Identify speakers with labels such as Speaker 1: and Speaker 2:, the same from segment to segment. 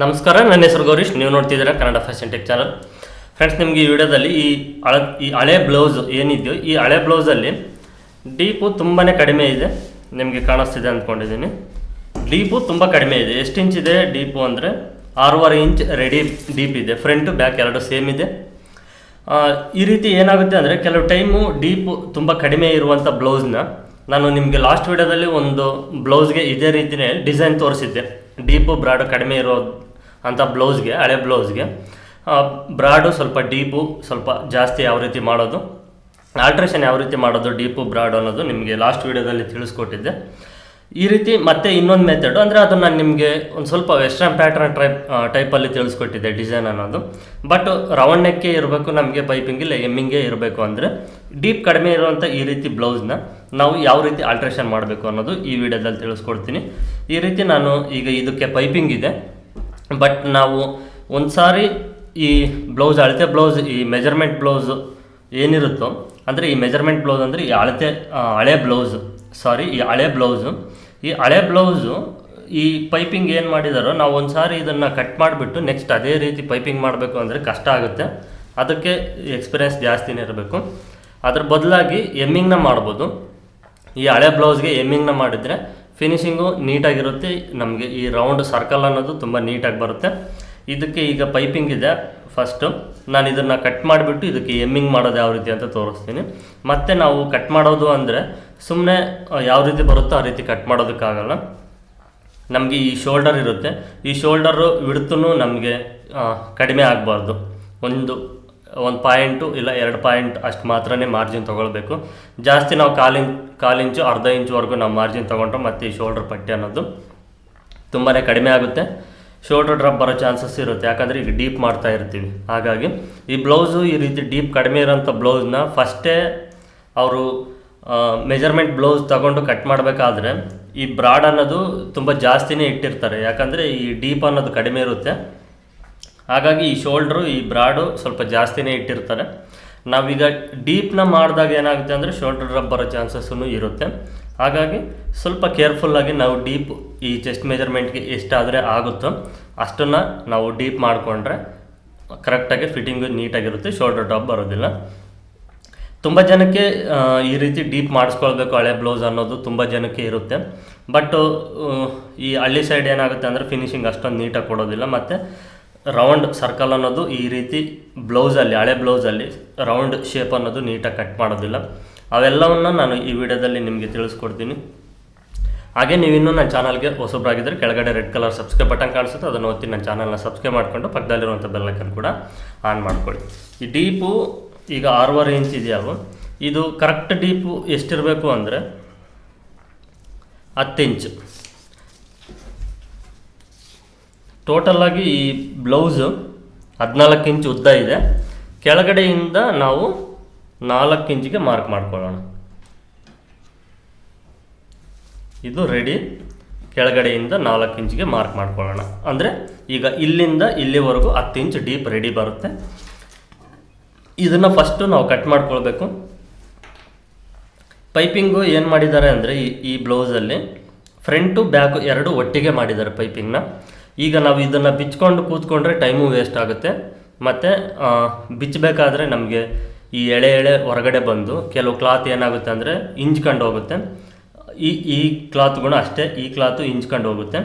Speaker 1: ನಮಸ್ಕಾರ, ನನ್ನ ಹೆಸರು ಗೌರೀಶ್. ನೀವು ನೋಡ್ತಿದ್ದೀರಾ Kannada fashion tech channel. Friends, ನಿಮಗೆ ಈ ವಿಡಿಯೋದಲ್ಲಿ ಈ ಹಳೆ ಬ್ಲೌಸ್ ಏನಿದೆಯೋ ಈ ಹಳೆ ಬ್ಲೌಸಲ್ಲಿ ಡೀಪು ತುಂಬಾ ಕಡಿಮೆ ಇದೆ. ನಿಮಗೆ ಕಾಣಿಸ್ತಿದೆ ಅಂದ್ಕೊಂಡಿದ್ದೀನಿ. ಡೀಪು ತುಂಬ ಕಡಿಮೆ ಇದೆ. ಎಷ್ಟು ಇಂಚ್ ಇದೆ ಡೀಪು ಅಂದರೆ 6.5 ಇಂಚ್ ರೆಡಿ ಡೀಪ್ ಇದೆ. ಫ್ರಂಟು ಬ್ಯಾಕ್ ಎರಡು ಸೇಮ್ ಇದೆ. ಈ ರೀತಿ ಏನಾಗುತ್ತೆ ಅಂದರೆ ಕೆಲವು ಟೈಮು ಡೀಪು ತುಂಬ ಕಡಿಮೆ ಇರುವಂಥ ಬ್ಲೌಸ್ನ ನಾನು ನಿಮಗೆ ಲಾಸ್ಟ್ ವಿಡಿಯೋದಲ್ಲಿ ಒಂದು ಬ್ಲೌಸ್ಗೆ ಇದೇ ರೀತಿಯೇ ಡಿಸೈನ್ ತೋರಿಸಿದ್ದೆ. ಡೀಪು ಬ್ರಾಡು ಕಡಿಮೆ ಇರೋ ಅಂಥ ಬ್ಲೌಸ್ಗೆ, ಹಳೆ ಬ್ಲೌಸ್ಗೆ ಬ್ರಾಡು ಸ್ವಲ್ಪ ಡೀಪು ಸ್ವಲ್ಪ ಜಾಸ್ತಿ ಯಾವ ರೀತಿ ಮಾಡೋದು, ಆಲ್ಟ್ರೇಷನ್ ಯಾವ ರೀತಿ ಮಾಡೋದು ಡೀಪು ಬ್ರಾಡು ಅನ್ನೋದು ನಿಮಗೆ ಲಾಸ್ಟ್ ವಿಡಿಯೋದಲ್ಲಿ ತಿಳಿಸ್ಕೊಟ್ಟಿದ್ದೆ. ಈ ರೀತಿ ಮತ್ತೆ ಇನ್ನೊಂದು ಮೆಥಡು ಅಂದರೆ ಅದು ನಾನು ನಿಮಗೆ ಒಂದು ಸ್ವಲ್ಪ ವೆಸ್ಟರ್ನ್ ಪ್ಯಾಟ್ರನ್ ಟೈಪಲ್ಲಿ ತಿಳಿಸ್ಕೊಟ್ಟಿದ್ದೆ ಡಿಸೈನ್ ಅನ್ನೋದು. ಬಟ್ ರೌಂಡ್ ನೆಕ್ಕೆ ಇರಬೇಕು ನಮಗೆ, ಪೈಪಿಂಗ್ ಇಲ್ಲ ಎಮ್ಮಿಂಗೇ ಇರಬೇಕು. ಅಂದರೆ ಡೀಪ್ ಕಡಿಮೆ ಇರುವಂಥ ಈ ರೀತಿ ಬ್ಲೌಸ್ನ ನಾವು ಯಾವ ರೀತಿ ಆಲ್ಟ್ರೇಷನ್ ಮಾಡಬೇಕು ಅನ್ನೋದು ಈ ವಿಡಿಯೋದಲ್ಲಿ ತಿಳಿಸ್ಕೊಡ್ತೀನಿ. ಈ ರೀತಿ ನಾನು ಈಗ ಇದಕ್ಕೆ ಪೈಪಿಂಗ್ ಇದೆ. ಬಟ್ ನಾವು ಒಂದು ಸಾರಿ ಈ ಬ್ಲೌಸ್, ಅಳತೆ ಬ್ಲೌಸ್, ಈ ಮೆಜರ್ಮೆಂಟ್ ಬ್ಲೌಸ್ ಏನಿರುತ್ತೋ ಅಂದರೆ ಈ ಮೆಜರ್ಮೆಂಟ್ ಬ್ಲೌಸ್ ಅಂದರೆ ಈ ಹಳೆ ಬ್ಲೌಸು ಈ ಹಳೆ ಬ್ಲೌಸು ಈ ಪೈಪಿಂಗ್ ಏನು ಮಾಡಿದಾರೋ ನಾವು ಒಂದು ಸಾರಿ ಇದನ್ನು ಕಟ್ ಮಾಡಿಬಿಟ್ಟು ನೆಕ್ಸ್ಟ್ ಅದೇ ರೀತಿ ಪೈಪಿಂಗ್ ಮಾಡಬೇಕು ಅಂದರೆ ಕಷ್ಟ ಆಗುತ್ತೆ. ಅದಕ್ಕೆ ಎಕ್ಸ್ಪೀರಿಯೆನ್ಸ್ ಜಾಸ್ತಿನೇ ಇರಬೇಕು. ಅದ್ರ ಬದಲಾಗಿ ಎಮ್ಮಿಂಗ್ನ ಮಾಡ್ಬೋದು. ಈ ಹಳೆ ಬ್ಲೌಸ್ಗೆ ಎಮ್ಮಿಂಗ್ನ ಮಾಡಿದರೆ ಫಿನಿಶಿಂಗು ನೀಟಾಗಿರುತ್ತೆ. ನಮಗೆ ಈ ರೌಂಡ್ ಸರ್ಕಲ್ ಅನ್ನೋದು ತುಂಬ ನೀಟಾಗಿ ಬರುತ್ತೆ. ಇದಕ್ಕೆ ಈಗ ಪೈಪಿಂಗ್ ಇದೆ. ಫಸ್ಟು ನಾನು ಇದನ್ನು ಕಟ್ ಮಾಡಿಬಿಟ್ಟು ಇದಕ್ಕೆ ಎಮ್ಮಿಂಗ್ ಮಾಡೋದು ಯಾವ ರೀತಿ ಅಂತ ತೋರಿಸ್ತೀನಿ. ಮತ್ತು ನಾವು ಕಟ್ ಮಾಡೋದು ಅಂದರೆ ಸುಮ್ಮನೆ ಯಾವ ರೀತಿ ಬರುತ್ತೋ ಆ ರೀತಿ ಕಟ್ ಮಾಡೋದಕ್ಕಾಗಲ್ಲ. ನಮಗೆ ಈ ಶೋಲ್ಡರ್ ಇರುತ್ತೆ. ಈ ಶೋಲ್ಡರು ವಿಡ್ತೂ ನಮಗೆ ಕಡಿಮೆ ಆಗಬಾರ್ದು. ಒಂದು ಪಾಯಿಂಟು ಇಲ್ಲ 2 ಪಾಯಿಂಟ್ ಅಷ್ಟು ಮಾತ್ರನೇ ಮಾರ್ಜಿನ್ ತೊಗೊಳ್ಬೇಕು. ಜಾಸ್ತಿ ನಾವು ಕಾಲಿಂಚು ಅರ್ಧ ಇಂಚ್ವರೆಗೂ ನಾವು ಮಾರ್ಜಿನ್ ತೊಗೊಂಡ್ರೆ ಮತ್ತು ಈ ಶೋಲ್ಡರ್ ಪಟ್ಟಿ ಅನ್ನೋದು ತುಂಬಾ ಕಡಿಮೆ ಆಗುತ್ತೆ. ಶೋಲ್ಡರ್ ಡ್ರಾಪ್ ಬರೋ ಚಾನ್ಸಸ್ ಇರುತ್ತೆ, ಯಾಕಂದರೆ ಈಗ ಡೀಪ್ ಮಾಡ್ತಾ ಇರ್ತೀವಿ. ಹಾಗಾಗಿ ಈ ಬ್ಲೌಸು ಈ ರೀತಿ ಡೀಪ್ ಕಡಿಮೆ ಇರೋಂಥ ಬ್ಲೌಸ್ನ ಫಸ್ಟೇ ಅವರು ಮೆಜರ್ಮೆಂಟ್ ಬ್ಲೌಸ್ ತಗೊಂಡು ಕಟ್ ಮಾಡಬೇಕಾದ್ರೆ ಈ ಬ್ರಾಡ್ ಅನ್ನೋದು ತುಂಬ ಜಾಸ್ತಿನೇ ಇಟ್ಟಿರ್ತಾರೆ. ಯಾಕಂದರೆ ಈ ಡೀಪ್ ಅನ್ನೋದು ಕಡಿಮೆ ಇರುತ್ತೆ. ಹಾಗಾಗಿ ಈ ಶೋಲ್ಡ್ರು ಈ ಬ್ರಾಡು ಸ್ವಲ್ಪ ಜಾಸ್ತಿನೇ ಇಟ್ಟಿರ್ತಾರೆ. ನಾವೀಗ ಡೀಪ್ನ ಮಾಡಿದಾಗ ಏನಾಗುತ್ತೆ ಅಂದರೆ ಶೋಲ್ಡರ್ ಡ್ರಾಪ್ ಬರೋ ಚಾನ್ಸಸ್ಸೂ ಇರುತ್ತೆ. ಹಾಗಾಗಿ ಸ್ವಲ್ಪ ಕೇರ್ಫುಲ್ಲಾಗಿ ನಾವು ಡೀಪ್ ಈ ಚೆಸ್ಟ್ ಮೆಜರ್ಮೆಂಟ್ಗೆ ಎಷ್ಟಾದರೆ ಆಗುತ್ತೋ ಅಷ್ಟನ್ನು ನಾವು ಡೀಪ್ ಮಾಡಿಕೊಂಡ್ರೆ ಕರೆಕ್ಟಾಗಿ ಫಿಟ್ಟಿಂಗು ನೀಟಾಗಿರುತ್ತೆ, ಶೋಲ್ಡರ್ ಡ್ರಾಪ್ ಬರೋದಿಲ್ಲ. ತುಂಬ ಜನಕ್ಕೆ ಈ ರೀತಿ ಡೀಪ್ ಮಾಡಿಸ್ಕೊಳ್ಬೇಕು ಹಳೆ ಬ್ಲೌಸ್ ಅನ್ನೋದು ತುಂಬ ಜನಕ್ಕೆ ಇರುತ್ತೆ. ಬಟ್ ಈ ಹಳ್ಳಿ ಸೈಡ್ ಏನಾಗುತ್ತೆ ಅಂದರೆ ಫಿನಿಶಿಂಗ್ ಅಷ್ಟೊಂದು ನೀಟಾಗಿ ಕೊಡೋದಿಲ್ಲ. ಮತ್ತು ರೌಂಡ್ ಸರ್ಕಲ್ ಅನ್ನೋದು ಈ ರೀತಿ ಬ್ಲೌಸಲ್ಲಿ, ಹಳೆ ಬ್ಲೌಸಲ್ಲಿ ರೌಂಡ್ ಶೇಪ್ ಅನ್ನೋದು ನೀಟಾಗಿ ಕಟ್ ಮಾಡೋದಿಲ್ಲ. ಅವೆಲ್ಲವನ್ನು ನಾನು ಈ ವಿಡಿಯೋದಲ್ಲಿ ನಿಮಗೆ ತಿಳಿಸ್ಕೊಡ್ತೀನಿ. ಹಾಗೆ ನೀವಿನ್ನೂ ನನ್ನ ಚಾನಲ್ಗೆ ಹೊಸಬ್ರಾಗಿದ್ದರೆ ಕೆಳಗಡೆ ರೆಡ್ ಕಲರ್ ಸಬ್ಸ್ಕ್ರೈಬ್ ಬಟನ್ ಕಾಣಿಸುತ್ತೆ, ಅದನ್ನು ಒತ್ತಿ ನನ್ನ ಚಾನಲ್ನ ಸಬ್ಸ್ಕ್ರೈಬ್ ಮಾಡಿಕೊಂಡು ಪಕ್ಕದಲ್ಲಿರುವಂಥ ಬೆಲ್ ಐಕನ್ ಕೂಡ ಆನ್ ಮಾಡ್ಕೊಳ್ಳಿ. ಈ ಡೀಪು ಈಗ 6.5 ಇಂಚ್ ಇದೆಯಲ್ವ, ಇದು ಕರೆಕ್ಟ್ ಡೀಪು ಎಷ್ಟಿರಬೇಕು ಅಂದರೆ 10 ಇಂಚು. ಟೋಟಲಾಗಿ ಈ ಬ್ಲೌಸು 14 ಇಂಚ್ ಉದ್ದ ಇದೆ. ಕೆಳಗಡೆಯಿಂದ ನಾವು 4 ಇಂಚಿಗೆ ಮಾರ್ಕ್ ಮಾಡ್ಕೊಳ್ಳೋಣ. ಇದು ರೆಡಿ. ಕೆಳಗಡೆಯಿಂದ 4 ಇಂಚಿಗೆ ಮಾರ್ಕ್ ಮಾಡ್ಕೊಳ್ಳೋಣ. ಅಂದರೆ ಈಗ ಇಲ್ಲಿಂದ ಇಲ್ಲಿವರೆಗೂ 10 ಇಂಚ್ ಡೀಪ್ ರೆಡಿ ಬರುತ್ತೆ. ಇದನ್ನು ಫಸ್ಟು ನಾವು ಕಟ್ ಮಾಡ್ಕೊಳ್ಬೇಕು. ಪೈಪಿಂಗು ಏನು ಮಾಡಿದ್ದಾರೆ ಅಂದರೆ ಈ ಬ್ಲೌಸಲ್ಲಿ ಫ್ರಂಟು ಬ್ಯಾಕು ಎರಡು ಒಟ್ಟಿಗೆ ಮಾಡಿದ್ದಾರೆ ಪೈಪಿಂಗ್ನ. ಈಗ ನಾವು ಇದನ್ನು ಬಿಚ್ಕೊಂಡು ಕೂತ್ಕೊಂಡ್ರೆ ಟೈಮು ವೇಸ್ಟ್ ಆಗುತ್ತೆ. ಮತ್ತು ಬಿಚ್ಚಬೇಕಾದ್ರೆ ನಮಗೆ ಈ ಎಳೆ ಹೊರಗಡೆ ಬಂದು ಕೆಲವು ಕ್ಲಾತ್ ಏನಾಗುತ್ತೆ ಅಂದರೆ ಇಂಚ್ಕೊಂಡು ಹೋಗುತ್ತೆ. ಈ ಕ್ಲಾತ್ಗಳು ಅಷ್ಟೇ, ಈ ಕ್ಲಾತು ಇಂಚ್ಕೊಂಡು ಹೋಗುತ್ತೆ.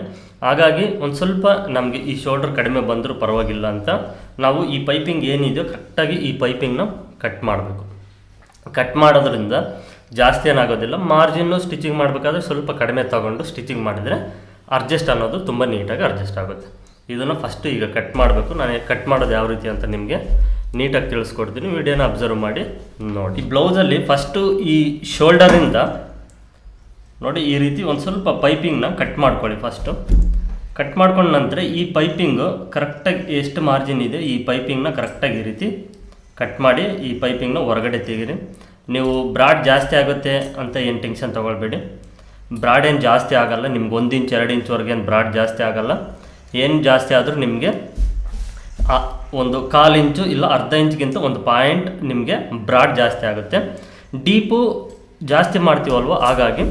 Speaker 1: ಹಾಗಾಗಿ ಒಂದು ಸ್ವಲ್ಪ ನಮಗೆ ಈ ಶೋಲ್ಡರ್ ಕಡಿಮೆ ಬಂದರೂ ಪರವಾಗಿಲ್ಲ ಅಂತ ನಾವು ಈ ಪೈಪಿಂಗ್ ಏನಿದೆಯೋ ಕರೆಕ್ಟಾಗಿ ಈ ಪೈಪಿಂಗ್ನ ಕಟ್ ಮಾಡಬೇಕು. ಕಟ್ ಮಾಡೋದ್ರಿಂದ ಜಾಸ್ತಿ ಏನಾಗೋದಿಲ್ಲ. ಮಾರ್ಜಿನ್ನು ಸ್ಟಿಚಿಂಗ್ ಮಾಡಬೇಕಾದ್ರೆ ಸ್ವಲ್ಪ ಕಡಿಮೆ ತಗೊಂಡು ಸ್ಟಿಚಿಂಗ್ ಮಾಡಿದರೆ ಅಡ್ಜಸ್ಟ್ ಅನ್ನೋದು ತುಂಬ ನೀಟಾಗಿ ಅಡ್ಜಸ್ಟ್ ಆಗುತ್ತೆ. ಇದನ್ನು ಫಸ್ಟು ಈಗ ಕಟ್ ಮಾಡಬೇಕು. ನಾನು ಕಟ್ ಮಾಡೋದು ಯಾವ ರೀತಿ ಅಂತ ನಿಮಗೆ ನೀಟಾಗಿ ತಿಳಿಸ್ಕೊಡ್ತೀನಿ. ವಿಡಿಯೋನ ಅಬ್ಸರ್ವ್ ಮಾಡಿ ನೋಡಿ. ಈ ಬ್ಲೌಸಲ್ಲಿ ಫಸ್ಟು ಈ ಶೋಲ್ಡರಿಂದ ನೋಡಿ ಈ ರೀತಿ ಒಂದು ಸ್ವಲ್ಪ ಪೈಪಿಂಗ್ನ ಕಟ್ ಮಾಡ್ಕೊಳ್ಳಿ. ಫಸ್ಟು ಕಟ್ ಮಾಡ್ಕೊಂಡ ನಂತರ ಈ ಪೈಪಿಂಗು ಕರೆಕ್ಟಾಗಿ ಎಷ್ಟು ಮಾರ್ಜಿನ್ ಇದೆ ಈ ಪೈಪಿಂಗ್ನ ಕರೆಕ್ಟಾಗಿ ಈ ರೀತಿ ಕಟ್ ಮಾಡಿ ಈ ಪೈಪಿಂಗ್ನ ಹೊರಗಡೆ ತೆಗೀರಿ. ನೀವು ಬ್ರಾಡ್ ಜಾಸ್ತಿ ಆಗುತ್ತೆ ಅಂತ ಏನು ಟೆನ್ಷನ್ ತೊಗೊಳ್ಬೇಡಿ. ಬ್ರಾಡ್ ಏನು ಜಾಸ್ತಿ ಆಗೋಲ್ಲ ನಿಮ್ಗೆ. 1 ಇಂಚ್ 2 ಇಂಚ್ವರೆಗೆ ಏನು ಬ್ರಾಡ್ ಜಾಸ್ತಿ ಆಗೋಲ್ಲ. ಏನು ಜಾಸ್ತಿ ಆದರೂ ನಿಮಗೆ ಒಂದು 1/4 ಇಂಚು ಇಲ್ಲ ಅರ್ಧ ಇಂಚ್ಗಿಂತ 1 ಪಾಯಿಂಟ್ ನಿಮಗೆ ಬ್ರಾಡ್ ಜಾಸ್ತಿ ಆಗುತ್ತೆ. ಡೀಪು ಜಾಸ್ತಿ ಮಾಡ್ತೀವಲ್ವ, ಹಾಗಾಗಿ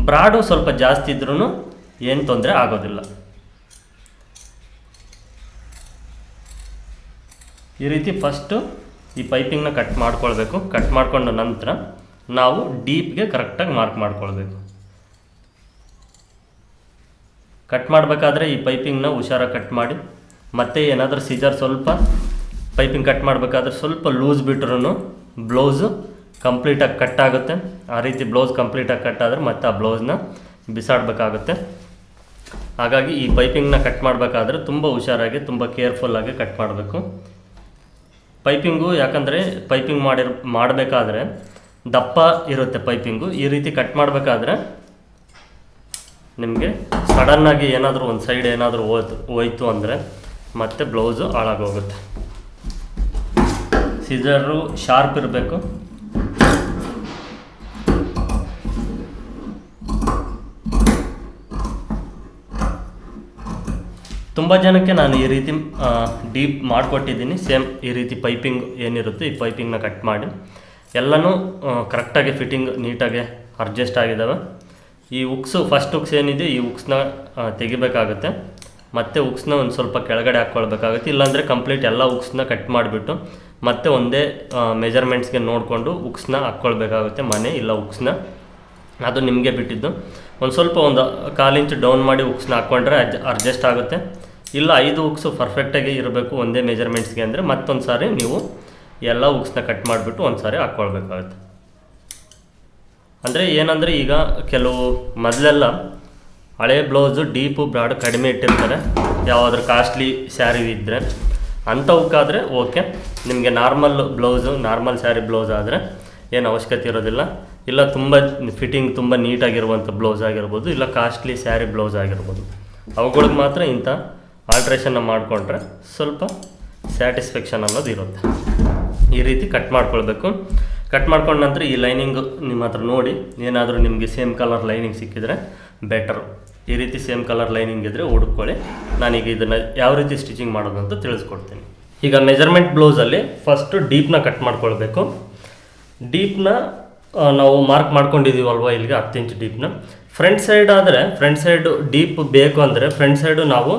Speaker 1: ಬ್ರಾಡು ಸ್ವಲ್ಪ ಜಾಸ್ತಿ ಇದ್ರೂ ಏನು ತೊಂದರೆ ಆಗೋದಿಲ್ಲ. ಈ ರೀತಿ ಫಸ್ಟು ಈ ಪೈಪಿಂಗ್ನ ಕಟ್ ಮಾಡ್ಕೊಳ್ಬೇಕು. ಕಟ್ ಮಾಡಿಕೊಂಡ ನಂತರ ನಾವು ಡೀಪ್ಗೆ ಕರೆಕ್ಟಾಗಿ ಮಾರ್ಕ್ ಮಾಡ್ಕೊಳ್ಬೇಕು. ಕಟ್ ಮಾಡಬೇಕಾದ್ರೆ ಈ ಪೈಪಿಂಗ್ನ ಹುಷಾರಾಗಿ ಕಟ್ ಮಾಡಿ. ಮತ್ತು ಏನಾದರೂ ಸೀಜರ್ ಸ್ವಲ್ಪ ಪೈಪಿಂಗ್ ಕಟ್ ಮಾಡಬೇಕಾದ್ರೆ ಸ್ವಲ್ಪ ಲೂಸ್ ಬಿಟ್ರೂ ಬ್ಲೌಸು ಕಂಪ್ಲೀಟಾಗಿ ಕಟ್ ಆಗುತ್ತೆ. ಆ ರೀತಿ ಬ್ಲೌಸ್ ಕಂಪ್ಲೀಟಾಗಿ ಕಟ್ ಆದರೆ ಮತ್ತೆ ಆ ಬ್ಲೌಸ್ನ ಬಿಸಾಡಬೇಕಾಗುತ್ತೆ. ಹಾಗಾಗಿ ಈ ಪೈಪಿಂಗ್ನ ಕಟ್ ಮಾಡಬೇಕಾದ್ರೆ ತುಂಬ ಹುಷಾರಾಗಿ ತುಂಬ ಕೇರ್ಫುಲ್ಲಾಗಿ ಕಟ್ ಮಾಡಬೇಕು. ಪೈಪಿಂಗು ಯಾಕಂದರೆ ಪೈಪಿಂಗ್ ಮಾಡಬೇಕಾದ್ರೆ ದಪ್ಪ ಇರುತ್ತೆ ಪೈಪಿಂಗು. ಈ ರೀತಿ ಕಟ್ ಮಾಡಬೇಕಾದ್ರೆ ನಿಮಗೆ ಸಡನ್ನಾಗಿ ಏನಾದರೂ ಒಂದು ಸೈಡ್ ಏನಾದರೂ ಹೋಯ್ತು ಅಂದರೆ ಮತ್ತೆ ಬ್ಲೌಸು ಹಾಳಾಗೋಗುತ್ತೆ. ಸಿಜರು ಶಾರ್ಪ್ ಇರಬೇಕು. ತುಂಬ ಜನಕ್ಕೆ ನಾನು ಈ ರೀತಿ ಡೀಪ್ ಮಾಡಿಕೊಟ್ಟಿದ್ದೀನಿ. ಸೇಮ್ ಈ ರೀತಿ ಪೈಪಿಂಗ್ ಏನಿರುತ್ತೆ ಈ ಪೈಪಿಂಗ್ನ ಕಟ್ ಮಾಡಿ ಎಲ್ಲನೂ ಕರೆಕ್ಟಾಗಿ ಫಿಟ್ಟಿಂಗ್ ನೀಟಾಗಿ ಅಡ್ಜಸ್ಟ್ ಆಗಿದ್ದಾವೆ. ಈ ಉಕ್ಸು ಫಸ್ಟ್ ಉಕ್ಸ್ ಏನಿದೆ ಈ ಉಕ್ಸ್ನ ತೆಗಿಬೇಕಾಗುತ್ತೆ. ಮತ್ತು ಉಕ್ಸ್ನ ಒಂದು ಸ್ವಲ್ಪ ಕೆಳಗಡೆ ಹಾಕ್ಕೊಳ್ಬೇಕಾಗುತ್ತೆ. ಇಲ್ಲಾಂದರೆ ಕಂಪ್ಲೀಟ್ ಎಲ್ಲ ಉಕ್ಸ್ನ ಕಟ್ ಮಾಡಿಬಿಟ್ಟು ಮತ್ತೆ ಒಂದೇ ಮೆಜರ್ಮೆಂಟ್ಸ್ಗೆ ನೋಡಿಕೊಂಡು ಉಕ್ಸ್ನ ಹಾಕ್ಕೊಳ್ಬೇಕಾಗುತ್ತೆ, ಮನೆ ಇಲ್ಲ ಉಕ್ಸ್ನ. ಅದು ನಿಮಗೆ ಬಿಟ್ಟಿದ್ದು. ಒಂದು ಸ್ವಲ್ಪ ಒಂದು 1/4 ಇಂಚ್ ಡೌನ್ ಮಾಡಿ ಉಕ್ಸ್ನ ಹಾಕ್ಕೊಂಡ್ರೆ ಅಡ್ಜಸ್ಟ್ ಆಗುತ್ತೆ. ಇಲ್ಲ 5 ಉಕ್ಸು ಪರ್ಫೆಕ್ಟಾಗಿ ಇರಬೇಕು ಒಂದೇ ಮೆಜರ್ಮೆಂಟ್ಸ್ಗೆ ಅಂದರೆ ಮತ್ತೊಂದು ಸಾರಿ ನೀವು ಎಲ್ಲ ಉಕ್ಸ್ನ ಕಟ್ ಮಾಡಿಬಿಟ್ಟು ಒಂದು ಸಾರಿ ಹಾಕ್ಕೊಳ್ಬೇಕಾಗುತ್ತೆ. ಅಂದರೆ ಏನಂದರೆ ಈಗ ಕೆಲವು ಮೊದಲೆಲ್ಲ ಹಳೆ ಬ್ಲೌಸು ಡೀಪು ಬ್ರಾಡ್ ಕಡಿಮೆ ಇಟ್ಟಿರ್ತಾರೆ, ಯಾವುದಾದ್ರೂ ಕಾಸ್ಟ್ಲಿ ಸ್ಯಾರಿ ಇದ್ದರೆ ಅಂಥವಕ್ಕಾದರೆ ಓಕೆ. ನಿಮಗೆ normal blouse normal sari blouse ಆದರೆ ಏನು ಅವಶ್ಯಕತೆ ಇರೋದಿಲ್ಲ. ಇಲ್ಲ ತುಂಬ ಫಿಟ್ಟಿಂಗ್ ತುಂಬ ನೀಟಾಗಿರುವಂಥ ಬ್ಲೌಸ್ ಆಗಿರ್ಬೋದು, ಇಲ್ಲ ಕಾಸ್ಟ್ಲಿ ಸ್ಯಾರಿ ಬ್ಲೌಸ್ ಆಗಿರ್ಬೋದು, ಅವುಗಳಿಗೆ ಮಾತ್ರ ಇಂಥ ಆಲ್ಟ್ರೇಷನ್ನ ಮಾಡಿಕೊಂಡ್ರೆ ಸ್ವಲ್ಪ ಸ್ಯಾಟಿಸ್ಫ್ಯಾಕ್ಷನ್ ಅನ್ನೋದು ಇರುತ್ತೆ. ಈ ರೀತಿ ಕಟ್ ಮಾಡ್ಕೊಳ್ಬೇಕು. ಕಟ್ ಮಾಡ್ಕೊಂಡ ನಂತರ ಈ ಲೈನಿಂಗು ನಿಮ್ಮ ಹತ್ರ ನೋಡಿ ಏನಾದರೂ ನಿಮಗೆ ಸೇಮ್ ಕಲರ್ ಲೈನಿಂಗ್ ಸಿಕ್ಕಿದರೆ ಬೆಟರು. ಈ ರೀತಿ ಸೇಮ್ ಕಲರ್ ಲೈನಿಂಗ್ ಇದ್ದರೆ ಹುಡುಕೊಳ್ಳಿ. ನಾನೀಗ ಇದನ್ನು ಯಾವ ರೀತಿ ಸ್ಟಿಚಿಂಗ್ ಮಾಡೋದು ಅಂತ ತಿಳಿಸ್ಕೊಡ್ತೀನಿ. ಈಗ ಮೆಜರ್ಮೆಂಟ್ ಬ್ಲೌಸಲ್ಲಿ ಫಸ್ಟು ಡೀಪ್ನ ಕಟ್ ಮಾಡ್ಕೊಳ್ಬೇಕು. ಡೀಪ್ನ ನಾವು ಮಾರ್ಕ್ ಮಾಡ್ಕೊಂಡಿದ್ದೀವಲ್ವ ಇಲ್ಲಿಗೆ 10 ಇಂಚ್ ಡೀಪ್ನ. ಫ್ರಂಟ್ ಸೈಡ್ ಆದರೆ ಫ್ರಂಟ್ ಸೈಡು ಡೀಪ್ ಬೇಕು ಅಂದರೆ ಫ್ರಂಟ್ ಸೈಡು ನಾವು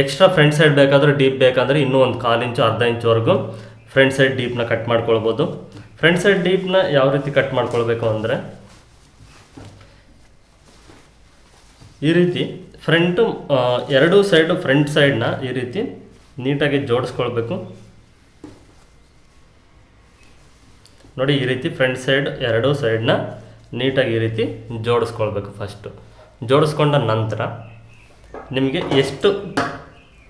Speaker 1: ಎಕ್ಸ್ಟ್ರಾ ಫ್ರಂಟ್ ಸೈಡ್ ಬೇಕಾದರೆ ಡೀಪ್ ಬೇಕಾದರೆ ಇನ್ನೂ ಒಂದು 1/4 ಇಂಚು ಅರ್ಧ ಇಂಚ್ವರೆಗೂ ಫ್ರಂಟ್ ಸೈಡ್ ಡೀಪ್ನ ಕಟ್ ಮಾಡ್ಕೊಳ್ಬೋದು. ಫ್ರಂಟ್ ಸೈಡ್ ಡೀಪ್ನ ಯಾವ ರೀತಿ ಕಟ್ ಮಾಡ್ಕೊಳ್ಬೇಕು ಅಂದರೆ ಈ ರೀತಿ ಫ್ರಂಟು ಎರಡೂ ಸೈಡು ಫ್ರಂಟ್ ಸೈಡ್ನ ಈ ರೀತಿ ನೀಟಾಗಿ ಜೋಡಿಸ್ಕೊಳ್ಬೇಕು. ನೋಡಿ ಈ ರೀತಿ ಫ್ರಂಟ್ ಸೈಡ್ ಎರಡೂ ಸೈಡ್ನ ನೀಟಾಗಿ ಈ ರೀತಿ ಜೋಡಿಸ್ಕೊಳ್ಬೇಕು. ಫಸ್ಟು ಜೋಡಿಸ್ಕೊಂಡ ನಂತರ ನಿಮಗೆ ಎಷ್ಟು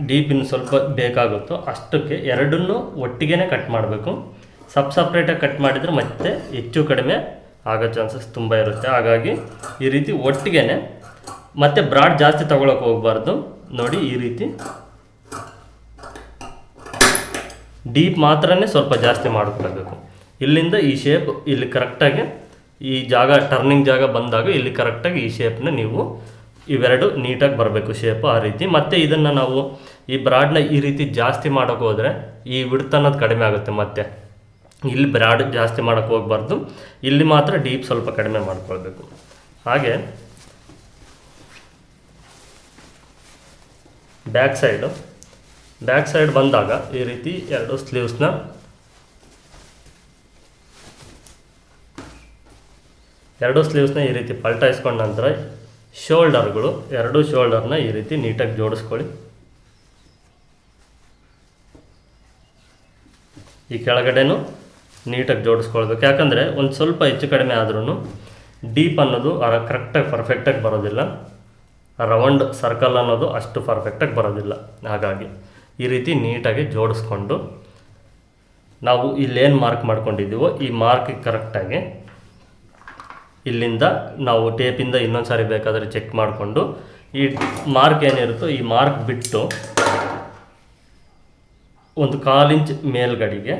Speaker 1: ಡೀಪಿನ ಸ್ವಲ್ಪ ಬೇಕಾಗುತ್ತೋ ಅಷ್ಟಕ್ಕೆ ಎರಡನ್ನೂ ಒಟ್ಟಿಗೆ ಕಟ್ ಮಾಡಬೇಕು. ಸಪ್ರೇಟಾಗಿ ಕಟ್ ಮಾಡಿದರೆ ಮತ್ತೆ ಹೆಚ್ಚು ಕಡಿಮೆ ಆಗೋ ಚಾನ್ಸಸ್ ತುಂಬ ಇರುತ್ತೆ. ಹಾಗಾಗಿ ಈ ರೀತಿ ಒಟ್ಟಿಗೆ ಮತ್ತೆ ಬ್ರಾಡ್ ಜಾಸ್ತಿ ತೊಗೊಳಕ್ಕೆ ಹೋಗಬಾರ್ದು. ನೋಡಿ ಈ ರೀತಿ ಡೀಪ್ ಮಾತ್ರನೇ ಸ್ವಲ್ಪ ಜಾಸ್ತಿ ಮಾಡಿಕೊಳ್ಬೇಕು. ಇಲ್ಲಿಂದ ಈ ಶೇಪ್ ಇಲ್ಲಿ ಕರೆಕ್ಟಾಗಿ ಈ ಜಾಗ ಟರ್ನಿಂಗ್ ಜಾಗ ಬಂದಾಗ ಇಲ್ಲಿ ಕರೆಕ್ಟಾಗಿ ಈ ಶೇಪ್ನ ನೀವು ಇವೆರಡು ನೀಟಾಗಿ ಬರಬೇಕು ಶೇಪು. ಆ ರೀತಿ ಮತ್ತು ಇದನ್ನು ನಾವು ಈ ಬ್ರಾಡ್ನ ಈ ರೀತಿ ಜಾಸ್ತಿ ಮಾಡೋಕ್ಕೆ ಹೋದರೆ ಈ ವಿಡ್ತ್ ಅನ್ನೋದು ಕಡಿಮೆ ಆಗುತ್ತೆ. ಮತ್ತು ಇಲ್ಲಿ ಬ್ರಾಡ್ ಜಾಸ್ತಿ ಮಾಡೋಕ್ಕೆ ಹೋಗಬಾರ್ದು, ಇಲ್ಲಿ ಮಾತ್ರ ಡೀಪ್ ಸ್ವಲ್ಪ ಕಡಿಮೆ ಮಾಡ್ಕೊಳ್ಬೇಕು. ಹಾಗೆ ಬ್ಯಾಕ್ ಸೈಡ್ ಬಂದಾಗ ಈ ರೀತಿ ಎರಡು ಸ್ಲೀವ್ಸ್ನ ಈ ರೀತಿ ಪಲ್ಟಾಯಿಸ್ಕೊಂಡ ನಂತರ ಎರಡೂ ಶೋಲ್ಡರ್ನ ಈ ರೀತಿ ನೀಟಾಗಿ ಜೋಡಿಸ್ಕೊಳ್ಳಿ. ಈ ಕೆಳಗಡೆನೂ ನೀಟಾಗಿ ಜೋಡಿಸ್ಕೊಳ್ಬೇಕು. ಯಾಕಂದರೆ ಒಂದು ಸ್ವಲ್ಪ ಹೆಚ್ಚು ಕಡಿಮೆ ಆದ್ರೂ ಡೀಪ್ ಅನ್ನೋದು ಕರೆಕ್ಟಾಗಿ ಪರ್ಫೆಕ್ಟಾಗಿ ಬರೋದಿಲ್ಲ, ರೌಂಡ್ ಸರ್ಕಲ್ ಅನ್ನೋದು ಅಷ್ಟು ಪರ್ಫೆಕ್ಟಾಗಿ ಬರೋದಿಲ್ಲ. ಹಾಗಾಗಿ ಈ ರೀತಿ ನೀಟಾಗಿ ಜೋಡಿಸ್ಕೊಂಡು ನಾವು ಇಲ್ಲೇನು ಮಾರ್ಕ್ ಮಾಡ್ಕೊಂಡಿದ್ದೀವೋ ಈ ಮಾರ್ಕಿಗೆ ಕರೆಕ್ಟಾಗಿ ಇಲ್ಲಿಂದ ನಾವು ಟೇಪಿಂದ ಇನ್ನೊಂದು ಸಾರಿ ಬೇಕಾದರೆ ಚೆಕ್ ಮಾಡಿಕೊಂಡು ಈ ಮಾರ್ಕ್ ಏನಿರುತ್ತೋ ಈ ಮಾರ್ಕ್ ಬಿಟ್ಟು ಒಂದು 1/4 ಇಂಚ್ ಮೇಲ್ಗಡೆಗೆ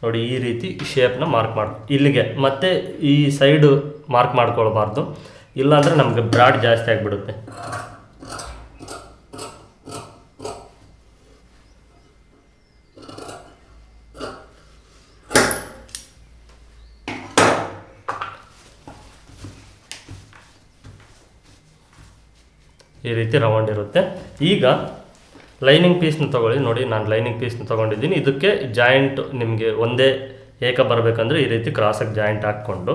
Speaker 1: ನೋಡಿ ಈ ರೀತಿ ಶೇಪ್ನ ಮಾರ್ಕ್ ಇಲ್ಲಿಗೆ ಮತ್ತೆ ಈ ಸೈಡು ಮಾರ್ಕ್ ಮಾಡ್ಕೊಳ್ಬಾರ್ದು, ಇಲ್ಲಾಂದರೆ ನಮಗೆ ಬ್ರಾಡ್ ಜಾಸ್ತಿ ಆಗಿಬಿಡುತ್ತೆ. ಈ ರೀತಿ ರೌಂಡ್ ಇರುತ್ತೆ. ಈಗ ಲೈನಿಂಗ್ ಪೀಸ್ನ ತೊಗೊಳ್ಳಿ. ನೋಡಿ, ನಾನು ಲೈನಿಂಗ್ ಪೀಸ್ನ ತೊಗೊಂಡಿದ್ದೀನಿ. ಇದಕ್ಕೆ ಜಾಯಿಂಟ್ ನಿಮಗೆ ಒಂದೇ ಏಕ ಬರಬೇಕಂದ್ರೆ ಈ ರೀತಿ ಕ್ರಾಸಾಗಿ ಜಾಯಿಂಟ್ ಹಾಕ್ಕೊಂಡು,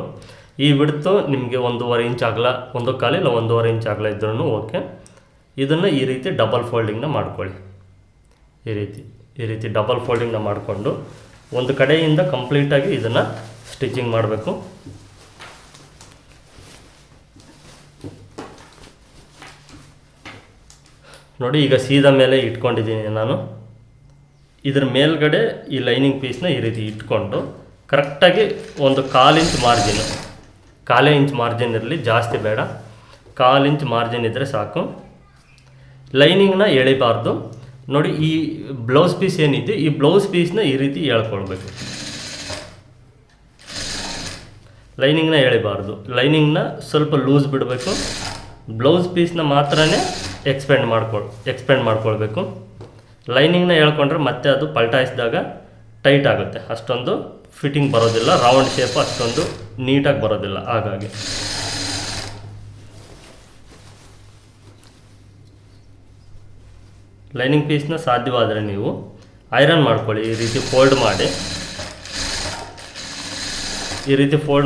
Speaker 1: ಈ ಬಿಡ್ತು ನಿಮಗೆ 1.5 ಇಂಚ್ ಅಗಲ, 1.25 ಇಲ್ಲ 1.5 ಇಂಚ್ ಅಗಲ ಇದ್ರೂ ಓಕೆ. ಇದನ್ನು ಈ ರೀತಿ ಡಬಲ್ ಫೋಲ್ಡಿಂಗ್ನ ಮಾಡ್ಕೊಳ್ಳಿ. ಈ ರೀತಿ ಡಬಲ್ ಫೋಲ್ಡಿಂಗ್ನ ಮಾಡಿಕೊಂಡು ಒಂದು ಕಡೆಯಿಂದ ಕಂಪ್ಲೀಟಾಗಿ ಇದನ್ನು ಸ್ಟಿಚಿಂಗ್ ಮಾಡಬೇಕು. ನೋಡಿ, ಈಗ ಸೀದಾ ಮೇಲೆ ಇಟ್ಕೊಂಡಿದ್ದೀನಿ ನಾನು. ಇದ್ರ ಮೇಲ್ಗಡೆ ಈ ಲೈನಿಂಗ್ ಪೀಸ್ನ ಈ ರೀತಿ ಇಟ್ಕೊಂಡು ಕರೆಕ್ಟಾಗಿ ಒಂದು 1/4 ಇಂಚ್ ಮಾರ್ಜಿನ್, 1/4 ಇಂಚ್ ಮಾರ್ಜಿನ್ ಇರಲಿ, ಜಾಸ್ತಿ ಬೇಡ, 1/4 ಇಂಚ್ ಮಾರ್ಜಿನ್ ಇದ್ದರೆ ಸಾಕು. ಲೈನಿಂಗ್ನ ಎಳಿಬಾರ್ದು. ನೋಡಿ, ಈ ಬ್ಲೌಸ್ ಪೀಸ್ ಏನಿದೆ, ಈ ಬ್ಲೌಸ್ ಪೀಸ್ನ ಈ ರೀತಿ ಎಳ್ಕೊಳ್ಬೇಕು. ಲೈನಿಂಗ್ನ ಎಳಿಬಾರ್ದು, ಲೈನಿಂಗ್ನ ಸ್ವಲ್ಪ ಲೂಸ್ ಬಿಡಬೇಕು. ಬ್ಲೌಸ್ ಪೀಸ್ನ ಮಾತ್ರನೇ ಎಕ್ಸ್ಪೆಂಡ್ ಮಾಡ್ಕೊಳ್ಬೇಕು. ಲೈನಿಂಗ್ನ ಹೇಳ್ಕೊಂಡ್ರೆ ಮತ್ತೆ ಅದು ಪಲ್ಟಾಯಿಸಿದಾಗ ಟೈಟ್ ಆಗುತ್ತೆ, ಅಷ್ಟೊಂದು ಫಿಟ್ಟಿಂಗ್ ಬರೋದಿಲ್ಲ, ರೌಂಡ್ ಶೇಪ್ ಅಷ್ಟೊಂದು ನೀಟಾಗಿ ಬರೋದಿಲ್ಲ. ಹಾಗಾಗಿ ಲೈನಿಂಗ್ ಪೀಸ್ನ ಸಾಧ್ಯವಾದರೆ ನೀವು ಐರನ್ ಮಾಡ್ಕೊಳ್ಳಿ. ಈ ರೀತಿ ಫೋಲ್ಡ್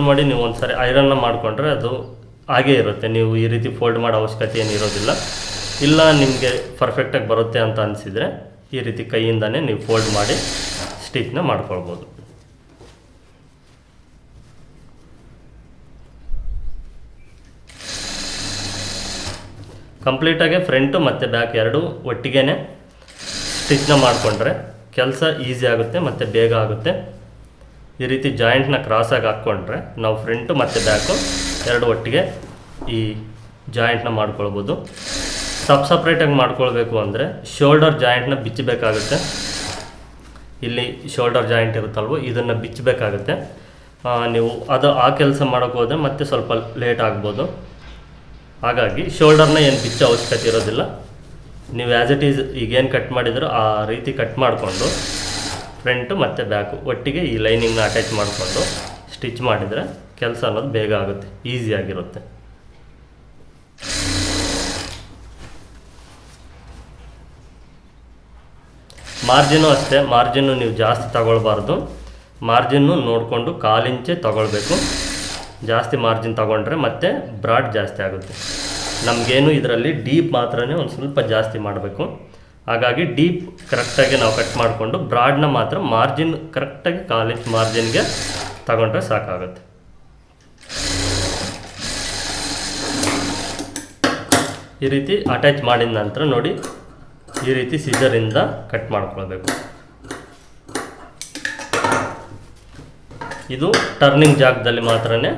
Speaker 1: ಮಾಡಿ ನೀವು ಒಂದು ಸಾರಿ ಐರನ್ನ ಮಾಡಿಕೊಂಡ್ರೆ ಅದು ಹಾಗೇ ಇರುತ್ತೆ. ನೀವು ಈ ರೀತಿ ಫೋಲ್ಡ್ ಮಾಡೋ ಅವಶ್ಯಕತೆ ಏನಿರೋದಿಲ್ಲ. ಇಲ್ಲ ನಿಮಗೆ ಪರ್ಫೆಕ್ಟಾಗಿ ಬರುತ್ತೆ ಅಂತ ಅನಿಸಿದರೆ ಈ ರೀತಿ ಕೈಯಿಂದನೇ ನೀವು ಫೋಲ್ಡ್ ಮಾಡಿ ಸ್ಟಿಚ್ನ ಮಾಡ್ಕೊಳ್ಬೋದು. ಕಂಪ್ಲೀಟಾಗಿ ಫ್ರಂಟು ಮತ್ತು ಬ್ಯಾಕ್ ಎರಡೂ ಒಟ್ಟಿಗೆ ಸ್ಟಿಚ್ನ ಮಾಡಿಕೊಂಡ್ರೆ ಕೆಲಸ ಈಸಿ ಆಗುತ್ತೆ ಮತ್ತು ಬೇಗ ಆಗುತ್ತೆ. ಈ ರೀತಿ ಜಾಯಿಂಟ್ನ ಕ್ರಾಸಾಗಿ ಹಾಕ್ಕೊಂಡ್ರೆ ನಾವು ಫ್ರಂಟು ಮತ್ತು ಬ್ಯಾಕು ಎರಡು ಒಟ್ಟಿಗೆ ಈ ಜಾಯಿಂಟ್ನ ಮಾಡ್ಕೊಳ್ಬೋದು. ಸಪ್ರೇಟಾಗಿ ಮಾಡ್ಕೊಳ್ಬೇಕು ಅಂದರೆ ಶೋಲ್ಡರ್ ಜಾಯಿಂಟ್ನ ಬಿಚ್ಚಬೇಕಾಗುತ್ತೆ. ಇಲ್ಲಿ ಶೋಲ್ಡರ್ ಜಾಯಿಂಟ್ ಇರುತ್ತಲ್ವೋ, ಇದನ್ನು ಬಿಚ್ಚಬೇಕಾಗುತ್ತೆ. ನೀವು ಆ ಕೆಲಸ ಮಾಡೋಕ್ಕೆ ಹೋದರೆ ಮತ್ತೆ ಸ್ವಲ್ಪ ಲೇಟ್ ಆಗ್ಬೋದು. ಹಾಗಾಗಿ ಶೋಲ್ಡರ್ನ ಏನು ಬಿಚ್ಚೋ ಅವಶ್ಯಕತೆ ಇರೋದಿಲ್ಲ. ನೀವು ಆ್ಯಸ್ ಇಟ್ ಈಸ್ ಈಗೇನು ಕಟ್ ಮಾಡಿದರೂ ಆ ರೀತಿ ಕಟ್ ಮಾಡಿಕೊಂಡು ಫ್ರಂಟು ಮತ್ತು ಬ್ಯಾಕು ಒಟ್ಟಿಗೆ ಈ ಲೈನಿಂಗ್ನ ಅಟ್ಯಾಚ್ ಮಾಡಿಕೊಂಡು ಸ್ಟಿಚ್ ಮಾಡಿದರೆ ಕೆಲಸ ಅನ್ನೋದು ಬೇಗ ಆಗುತ್ತೆ, ಈಸಿಯಾಗಿರುತ್ತೆ. ಮಾರ್ಜಿನ್ನು ಅಷ್ಟೇ, ಮಾರ್ಜಿನ್ನು ನೀವು ಜಾಸ್ತಿ ತಗೊಳ್ಬಾರ್ದು. ಮಾರ್ಜಿನ್ನು ನೋಡಿಕೊಂಡು 1/4 ಇಂಚೇ ತಗೊಳ್ಬೇಕು. ಜಾಸ್ತಿ ಮಾರ್ಜಿನ್ ತಗೊಂಡ್ರೆ ಮತ್ತೆ ಬ್ರಾಡ್ ಜಾಸ್ತಿ ಆಗುತ್ತೆ. ನಮಗೇನು ಇದರಲ್ಲಿ ಡೀಪ್ ಮಾತ್ರನೇ ಒಂದು ಸ್ವಲ್ಪ ಜಾಸ್ತಿ ಮಾಡಬೇಕು. ಹಾಗಾಗಿ ಡೀಪ್ ಕರೆಕ್ಟಾಗಿ ನಾವು ಕಟ್ ಮಾಡಿಕೊಂಡು ಬ್ರಾಡ್ನ ಮಾತ್ರ ಮಾರ್ಜಿನ್ ಕರೆಕ್ಟಾಗಿ 1/4 ಇಂಚ್ ಮಾರ್ಜಿನ್ಗೆ ತಗೊಂಡ್ರೆ ಸಾಕಾಗುತ್ತೆ. ಈ ರೀತಿ ಅಟ್ಯಾಚ್ ಮಾಡಿದ ನಂತರ ನೋಡಿ, ಈ ರೀತಿ ಸಿಜರಿಂದ ಕಟ್ ಮಾಡ್ಕೊಳ್ಬೇಕು. ಇದು ಟರ್ನಿಂಗ್ ಜಾಗದಲ್ಲಿ ಮಾತ್ರನೇ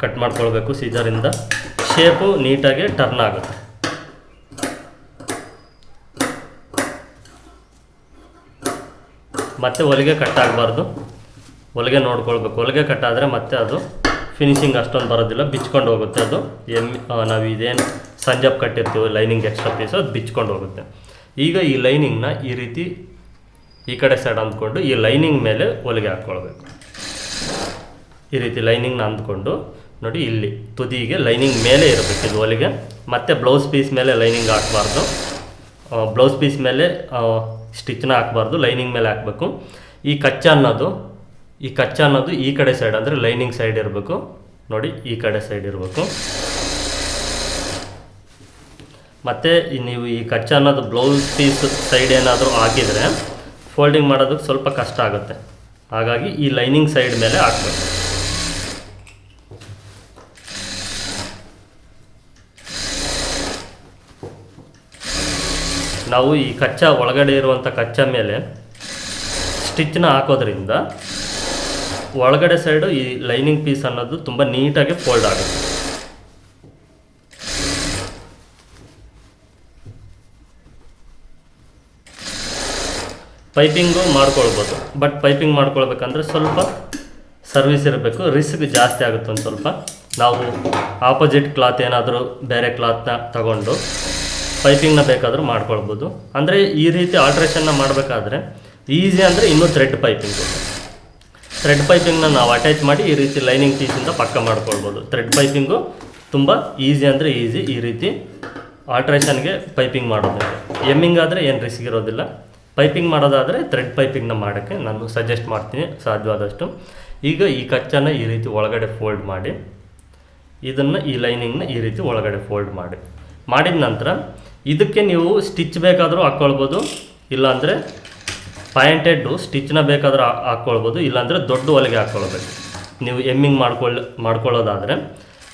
Speaker 1: ಕಟ್ ಮಾಡ್ಕೊಳ್ಬೇಕು ಸಿಜರಿಂದ. ಶೇಪು ನೀಟಾಗಿ ಟರ್ನ್ ಆಗುತ್ತೆ. ಮತ್ತೆ ಹೊಲಿಗೆ ಕಟ್ ಆಗಬಾರ್ದು, ಹೊಲಿಗೆ ನೋಡ್ಕೊಳ್ಬೇಕು. ಹೊಲಿಗೆ ಕಟ್ ಆದರೆ ಮತ್ತೆ ಅದು ಫಿನಿಶಿಂಗ್ ಅಷ್ಟೊಂದು ಬರೋದಿಲ್ಲ, ಬಿಚ್ಕೊಂಡು ಹೋಗುತ್ತೆ. ಅದು ನಾವು ಇದೇನು ಸಂಜಾಪ್ ಕಟ್ಟಿರ್ತೀವಿ ಲೈನಿಂಗ್ ಎಕ್ಸ್ಟ್ರಾ ಪೀಸು, ಅದು ಬಿಚ್ಕೊಂಡು ಹೋಗುತ್ತೆ. ಈಗ ಈ ಲೈನಿಂಗ್ನ ಈ ರೀತಿ ಈ ಕಡೆ ಸೈಡ್ ಅಂದ್ಕೊಂಡು ಈ ಲೈನಿಂಗ್ ಮೇಲೆ ಹೊಲಿಗೆ ಹಾಕ್ಕೊಳ್ಬೇಕು. ಈ ರೀತಿ ಲೈನಿಂಗ್ನ ಅಂದ್ಕೊಂಡು ನೋಡಿ, ಇಲ್ಲಿ ತುದಿಗೆ ಲೈನಿಂಗ್ ಮೇಲೆ ಇರಬೇಕು ಇದು ಹೊಲಿಗೆ. ಮತ್ತು ಬ್ಲೌಸ್ ಪೀಸ್ ಮೇಲೆ ಲೈನಿಂಗ್ ಹಾಕಬಾರ್ದು, ಬ್ಲೌಸ್ ಪೀಸ್ ಮೇಲೆ ಸ್ಟಿಚ್ನ ಹಾಕಬಾರ್ದು, ಲೈನಿಂಗ್ ಮೇಲೆ ಹಾಕಬೇಕು. ಈ ಕಚ್ಚಾ ಅನ್ನೋದು ಈ ಕಡೆ ಸೈಡ್ ಅಂದರೆ ಲೈನಿಂಗ್ ಸೈಡ್ ಇರಬೇಕು. ನೋಡಿ, ಈ ಕಡೆ ಸೈಡ್ ಇರಬೇಕು. ಮತ್ತು ನೀವು ಈ ಕಚ್ಚಾ ಅನ್ನೋದು ಬ್ಲೌಸ್ ಪೀಸ್ ಸೈಡ್ ಏನಾದರೂ ಹಾಕಿದರೆ ಫೋಲ್ಡಿಂಗ್ ಮಾಡೋದಕ್ಕೆ ಸ್ವಲ್ಪ ಕಷ್ಟ ಆಗುತ್ತೆ. ಹಾಗಾಗಿ ಈ ಲೈನಿಂಗ್ ಸೈಡ್ ಮೇಲೆ ಹಾಕಬೇಕು. ನಾವು ಈ ಕಚ್ಚಾ ಒಳಗಡೆ ಇರುವಂಥ ಕಚ್ಚಾ ಮೇಲೆ ಸ್ಟಿಚ್ನ ಹಾಕೋದ್ರಿಂದ ಒಳಗಡೆ ಸೈಡು ಈ ಲೈನಿಂಗ್ ಪೀಸ್ ಅನ್ನೋದು ತುಂಬ ನೀಟಾಗಿ ಫೋಲ್ಡ್ ಆಗುತ್ತೆ. ಪೈಪಿಂಗು ಮಾಡ್ಕೊಳ್ಬೋದು, ಬಟ್ ಪೈಪಿಂಗ್ ಮಾಡ್ಕೊಳ್ಬೇಕಂದ್ರೆ ಸ್ವಲ್ಪ ಸರ್ವಿಸ್ ಇರಬೇಕು, ರಿಸ್ಕ್ ಜಾಸ್ತಿ ಆಗುತ್ತೆ ಒಂದು ಸ್ವಲ್ಪ. ನಾವು ಆಪೋಸಿಟ್ ಕ್ಲಾತ್ ಏನಾದರೂ ಬೇರೆ ಕ್ಲಾತ್ನ ತಗೊಂಡು ಪೈಪಿಂಗ್ನ ಬೇಕಾದರೂ ಮಾಡ್ಕೊಳ್ಬೋದು. ಅಂದರೆ ಈ ರೀತಿ ಆಲ್ಟ್ರೇಷನ್ನ ಮಾಡಬೇಕಾದ್ರೆ ಈಸಿ ಅಂದರೆ ಇನ್ನೂ ಥ್ರೆಡ್ ಪೈಪಿಂಗ್ನ ನಾವು ಅಟ್ಯಾಚ್ ಮಾಡಿ ಈ ರೀತಿ ಲೈನಿಂಗ್ ಪೀಸಿಂದ ಪಕ್ಕ ಮಾಡ್ಕೊಳ್ಬೋದು. ಥ್ರೆಡ್ ಪೈಪಿಂಗು ತುಂಬ ಈಸಿ ಅಂದರೆ ಈಸಿ. ಈ ರೀತಿ ಆಲ್ಟ್ರೇಷನ್ಗೆ ಪೈಪಿಂಗ್ ಮಾಡೋದಕ್ಕೆ. ಎಮ್ಮಿಂಗ್ ಆದರೆ ಏನು ರಿಸ್ಕ್ ಇರೋದಿಲ್ಲ. ಪೈಪಿಂಗ್ ಮಾಡೋದಾದರೆ ಥ್ರೆಡ್ ಪೈಪಿಂಗ್ನ ಮಾಡೋಕ್ಕೆ ನಾನು ಸಜೆಸ್ಟ್ ಮಾಡ್ತೀನಿ ಸಾಧ್ಯವಾದಷ್ಟು. ಈಗ ಈ ಕಚ್ಚನ್ನು ಈ ರೀತಿ ಒಳಗಡೆ ಫೋಲ್ಡ್ ಮಾಡಿ, ಇದನ್ನು ಈ ಲೈನಿಂಗ್ನ ಈ ರೀತಿ ಒಳಗಡೆ ಫೋಲ್ಡ್ ಮಾಡಿದ ನಂತರ ಇದಕ್ಕೆ ನೀವು ಸ್ಟಿಚ್ ಬೇಕಾದರೂ ಹಾಕ್ಕೊಳ್ಬೋದು, ಇಲ್ಲಾಂದರೆ ಪಾಯಿಂಟೆಡ್ಡು ಸ್ಟಿಚ್ನ ಬೇಕಾದರೂ ಹಾಕ್ಕೊಳ್ಬೋದು, ಇಲ್ಲಾಂದರೆ ದೊಡ್ಡ ಹೊಲಿಗೆ ಹಾಕ್ಕೊಳ್ಬೇಕು. ನೀವು ಎಮ್ಮಿಂಗ್ ಮಾಡ್ಕೊಳ್ಳೋದಾದರೆ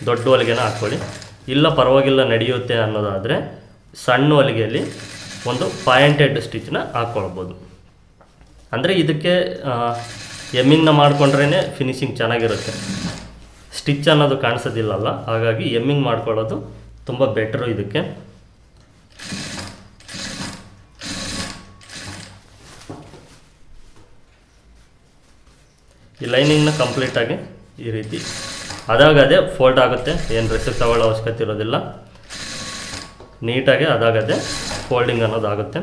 Speaker 1: ದೊಡ್ಡ ಹೊಲಿಗೆನ ಹಾಕ್ಕೊಳ್ಳಿ. ಇಲ್ಲ ಪರವಾಗಿಲ್ಲ ನಡೆಯುತ್ತೆ ಅನ್ನೋದಾದರೆ ಸಣ್ಣ ಹೊಲಿಗೆಯಲ್ಲಿ ಒಂದು ಪಾಯಿಂಟೆಡ್ ಸ್ಟಿಚ್ನ ಹಾಕ್ಕೊಳ್ಬೋದು. ಅಂದರೆ ಇದಕ್ಕೆ ಎಮ್ಮಿಂಗ್ನ ಮಾಡಿಕೊಂಡ್ರೇ ಫಿನಿಶಿಂಗ್ ಚೆನ್ನಾಗಿರುತ್ತೆ. ಸ್ಟಿಚ್ ಅನ್ನೋದು ಕಾಣಿಸೋದಿಲ್ಲಲ್ಲ, ಹಾಗಾಗಿ ಎಮ್ಮಿಂಗ್ ಮಾಡ್ಕೊಳ್ಳೋದು ತುಂಬ ಬೆಟ್ರು ಇದಕ್ಕೆ. ಈ ಲೈನಿಂಗ್ನ ಕಂಪ್ಲೀಟಾಗಿ ಈ ರೀತಿ ಅದಾಗದೇ ಫೋಲ್ಡ್ ಆಗುತ್ತೆ, ಏನು ರೆಸಿಪ್ ತಗೊಳ್ಳೋ ಅವಶ್ಯಕತೆ ಇರೋದಿಲ್ಲ. ನೀಟಾಗಿ ಅದಾಗದೇ ಫೋಲ್ಡಿಂಗ್ ಅನ್ನೋದಾಗುತ್ತೆ.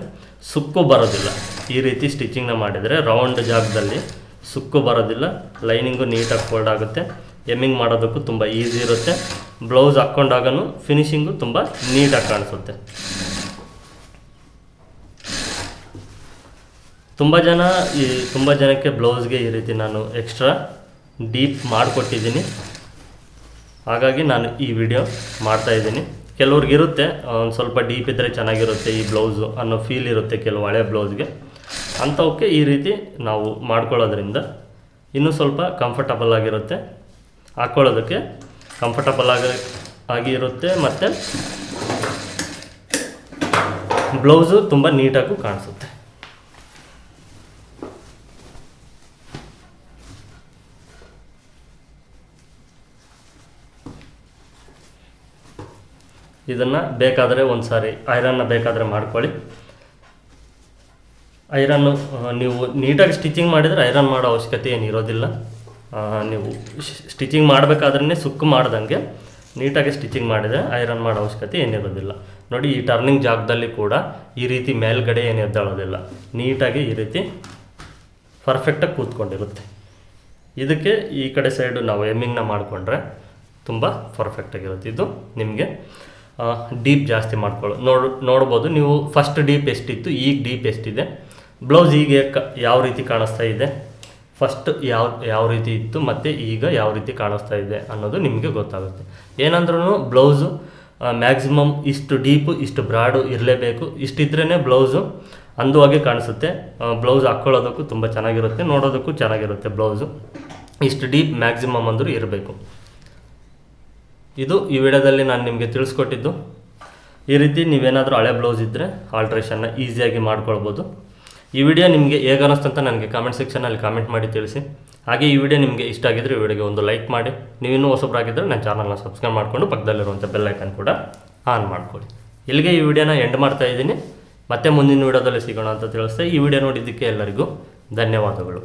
Speaker 1: ಸುಕ್ಕು ಬರೋದಿಲ್ಲ. ಈ ರೀತಿ ಸ್ಟಿಚಿಂಗ್ನ ಮಾಡಿದರೆ ರೌಂಡ್ ಜಾಗದಲ್ಲಿ ಸುಕ್ಕು ಬರೋದಿಲ್ಲ, ಲೈನಿಂಗು ನೀಟಾಗಿ ಫೋಲ್ಡ್ ಆಗುತ್ತೆ. ಎಮ್ಮಿಂಗ್ ಮಾಡೋದಕ್ಕೂ ತುಂಬ ಈಸಿ ಇರುತ್ತೆ. ಬ್ಲೌಸ್ ಹಾಕ್ಕೊಂಡಾಗನೂ ಫಿನಿಶಿಂಗು ತುಂಬ ನೀಟಾಗಿ ಕಾಣಿಸುತ್ತೆ. ತುಂಬ ಜನಕ್ಕೆ ಬ್ಲೌಸ್ಗೆ ಈ ರೀತಿ ನಾನು ಎಕ್ಸ್ಟ್ರಾ ಡೀಪ್ ಮಾಡಿಕೊಟ್ಟಿದ್ದೀನಿ, ಹಾಗಾಗಿ ನಾನು ಈ ವಿಡಿಯೋ ಮಾಡ್ತಾಯಿದ್ದೀನಿ. ಕೆಲವ್ರಿಗಿರುತ್ತೆ ಒಂದು ಸ್ವಲ್ಪ ಡೀಪ್ ಇದ್ದರೆ ಚೆನ್ನಾಗಿರುತ್ತೆ ಈ ಬ್ಲೌಸು ಅನ್ನೋ ಫೀಲ್ ಇರುತ್ತೆ ಕೆಲವು ಹಳೆ ಬ್ಲೌಸ್ಗೆ. ಅಂಥವಕ್ಕೆ ಈ ರೀತಿ ನಾವು ಮಾಡ್ಕೊಳ್ಳೋದ್ರಿಂದ ಇನ್ನೂ ಸ್ವಲ್ಪ ಕಂಫರ್ಟಬಲ್ ಆಗಿರುತ್ತೆ, ಹಾಕ್ಕೊಳ್ಳೋದಕ್ಕೆ ಕಂಫರ್ಟಬಲ್ ಆಗಿರುತ್ತೆ, ಮತ್ತು ಬ್ಲೌಸು ತುಂಬ ನೀಟಾಗೂ ಕಾಣಿಸುತ್ತೆ. ಇದನ್ನು ಬೇಕಾದರೆ ಒಂದು ಸಾರಿ ಐರನ್ನ ಬೇಕಾದರೆ ಮಾಡ್ಕೊಳ್ಳಿ. ಐರನ್ನು ನೀವು ನೀಟಾಗಿ ಸ್ಟಿಚಿಂಗ್ ಮಾಡಿದರೆ ಐರನ್ ಮಾಡೋ ಅವಶ್ಯಕತೆ ಏನು ಇರೋದಿಲ್ಲ. ನೀವು ಸ್ಟಿಚಿಂಗ್ ಮಾಡಬೇಕಾದ್ರೇ ಸುಕ್ಕು ಮಾಡ್ದಂಗೆ ನೀಟಾಗಿ ಸ್ಟಿಚಿಂಗ್ ಮಾಡಿದರೆ ಐರನ್ ಮಾಡೋ ಅವಶ್ಯಕತೆ ಏನಿರೋದಿಲ್ಲ. ನೋಡಿ, ಈ ಟರ್ನಿಂಗ್ ಜಾಗದಲ್ಲಿ ಕೂಡ ಈ ರೀತಿ ಮೇಲ್ಗಡೆ ಏನು ಎದ್ದೇಳೋದಿಲ್ಲ, ನೀಟಾಗಿ ಈ ರೀತಿ ಪರ್ಫೆಕ್ಟಾಗಿ ಕೂತ್ಕೊಂಡಿರುತ್ತೆ. ಇದಕ್ಕೆ ಈ ಕಡೆ ಸೈಡು ನಾವು ಎಮ್ಮಿಂಗ್ನ ಮಾಡಿಕೊಂಡ್ರೆ ತುಂಬ ಪರ್ಫೆಕ್ಟಾಗಿರುತ್ತೆ. ಇದು ನಿಮಗೆ ಡೀಪ್ ಜಾಸ್ತಿ ನೋಡ್ಬೋದು ನೀವು. ಫಸ್ಟ್ ಡೀಪ್ ಎಷ್ಟಿತ್ತು, ಈಗ ಡೀಪ್ ಎಷ್ಟಿದೆ, ಬ್ಲೌಸ್ ಈಗ ಯಾವ ರೀತಿ ಕಾಣಿಸ್ತಾ ಇದೆ, ಫಸ್ಟ್ ಯಾವ ರೀತಿ ಇತ್ತು ಮತ್ತು ಈಗ ಯಾವ ರೀತಿ ಕಾಣಿಸ್ತಾ ಇದೆ ಅನ್ನೋದು ನಿಮಗೆ ಗೊತ್ತಾಗುತ್ತೆ. ಏನಂದ್ರೂ ಬ್ಲೌಸು ಮ್ಯಾಕ್ಸಿಮಮ್ ಇಷ್ಟು ಡೀಪು ಇಷ್ಟು ಬ್ರಾಡು ಇರಲೇಬೇಕು. ಇಷ್ಟಿದ್ರೇ ಬ್ಲೌಸು ಅಂದವಾಗಿ ಕಾಣಿಸುತ್ತೆ. ಬ್ಲೌಸ್ ಹಾಕ್ಕೊಳ್ಳೋದಕ್ಕೂ ತುಂಬ ಚೆನ್ನಾಗಿರುತ್ತೆ, ನೋಡೋದಕ್ಕೂ ಚೆನ್ನಾಗಿರುತ್ತೆ. ಬ್ಲೌಸು ಇಷ್ಟು ಡೀಪ್ ಮ್ಯಾಕ್ಸಿಮಮ್ ಅಂದರೂ ಇರಬೇಕು. ಇದು ಈ ವಿಡಿಯೋದಲ್ಲಿ ನಾನು ನಿಮಗೆ ತಿಳಿಸ್ಕೊಟ್ಟಿದ್ದು. ಈ ರೀತಿ ನೀವೇನಾದರೂ ಹಳೆ ಬ್ಲೌಸ್ ಇದ್ದರೆ ಆಲ್ಟ್ರೇಷನ್ನ ಈಸಿಯಾಗಿ ಮಾಡ್ಕೊಳ್ಬೋದು. ಈ ವಿಡಿಯೋ ನಿಮಗೆ ಹೇಗೆ ಅನ್ನಿಸ್ತು ಅಂತ ನನಗೆ ಕಾಮೆಂಟ್ ಸೆಕ್ಷನಲ್ಲಿ ಕಾಮೆಂಟ್ ಮಾಡಿ ತಿಳಿಸಿ. ಹಾಗೆ ಈ ವಿಡಿಯೋ ನಿಮಗೆ ಇಷ್ಟ ಆಗಿದ್ದರೆ ಈ ವಿಡಿಯೋಗೆ ಒಂದು ಲೈಕ್ ಮಾಡಿ. ನೀವಿನ್ನೂ ಹೊಸಬರಾಗಿದ್ದರೆ ನನ್ನ ಚಾನಲ್ನ ಸಬ್ಸ್ಕ್ರೈಬ್ ಮಾಡಿಕೊಂಡು ಪಕ್ಕದಲ್ಲಿರುವಂಥ ಬೆಲ್ ಐಕನ್ ಕೂಡ ಆನ್ ಮಾಡ್ಕೊಳ್ಳಿ. ಇಲ್ಲಿಗೆ ಈ ವಿಡಿಯೋನ ಎಂಡ್ ಮಾಡ್ತಾ ಇದ್ದೀನಿ. ಮತ್ತೆ ಮುಂದಿನ ವಿಡಿಯೋದಲ್ಲಿ ಸಿಗೋಣ ಅಂತ ತಿಳಿಸ್ತಾ ಈ ವಿಡಿಯೋ ನೋಡಿದ್ದಕ್ಕೆ ಎಲ್ಲರಿಗೂ ಧನ್ಯವಾದಗಳು.